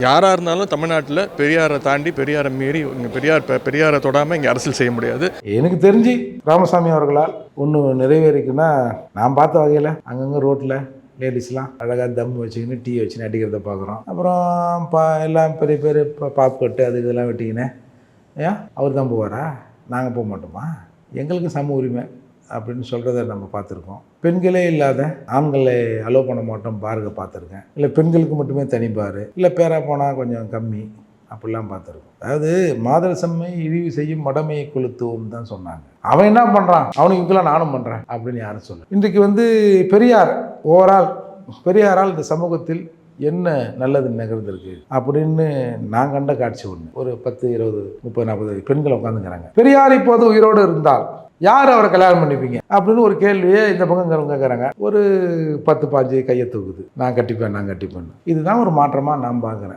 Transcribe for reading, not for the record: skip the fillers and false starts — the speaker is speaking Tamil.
யாராக இருந்தாலும் தமிழ்நாட்டில் பெரியாரை தாண்டி பெரியாரை மீறி இங்கே பெரியாரை தொடாமல் இங்கே அரசியல் செய்ய முடியாது. எனக்கு தெரிஞ்சு ராமசாமி அவர்களால் ஒன்று நிறைவேறிக்குன்னா நான் பார்த்த வகையில் அங்கங்கே ரோட்டில் லேடிஸ்லாம் அழகாக தம் வச்சுக்கின்னு டீ வச்சுன்னு அடிக்கிறத பார்க்குறோம். அப்புறம் எல்லாம் பெரிய பெரிய பாப் கட்டு அது இதெல்லாம் வெட்டிக்கின்னு ஏன் அவர் தான் போவாரா, நாங்கள் போக மாட்டோமா, எங்களுக்கு சம உரிமை அப்படின்னு சொல்கிறத நம்ம பார்த்துருக்கோம். பெண்களே இல்லாத ஆண்களை அலோவ் பண்ண மாட்டோம் பாருங்க பார்த்துருக்கேன். இல்லை பெண்களுக்கு மட்டுமே தனி பாரு, இல்லை பேரா போனால் கொஞ்சம் கம்மி அப்படிலாம் பார்த்துருக்கோம். அதாவது மாதர் செம்மை இழிவு செய்யும் மடமையை கொளுத்துவோம் தான் சொன்னாங்க. அவன் என்ன பண்ணுறான், அவனுக்கு இப்பெல்லாம் நானும் பண்ணுறேன் அப்படின்னு யாரும் சொல்ல. இன்றைக்கு பெரியார் பெரியாரால் இந்த சமூகத்தில் என்ன நல்லது நிகழ்ந்திருக்கு அப்படின்னு நான் கண்ட காட்சி ஒன்று. ஒரு 10, 20, 30, 40 பெண்கள் உட்காந்துக்கிறாங்க. பெரியார் இப்போது உயிரோடு இருந்தால் யார் அவரை கல்யாணம் பண்ணிப்பீங்க அப்படின்னு ஒரு கேள்வியே இந்த பக்கம் கேட்குறாங்க. ஒரு 10, 15 கையை தூக்குது, நான் கட்டிப்பேன். இதுதான் ஒரு மாற்றமாக நான் பார்க்குறேன்.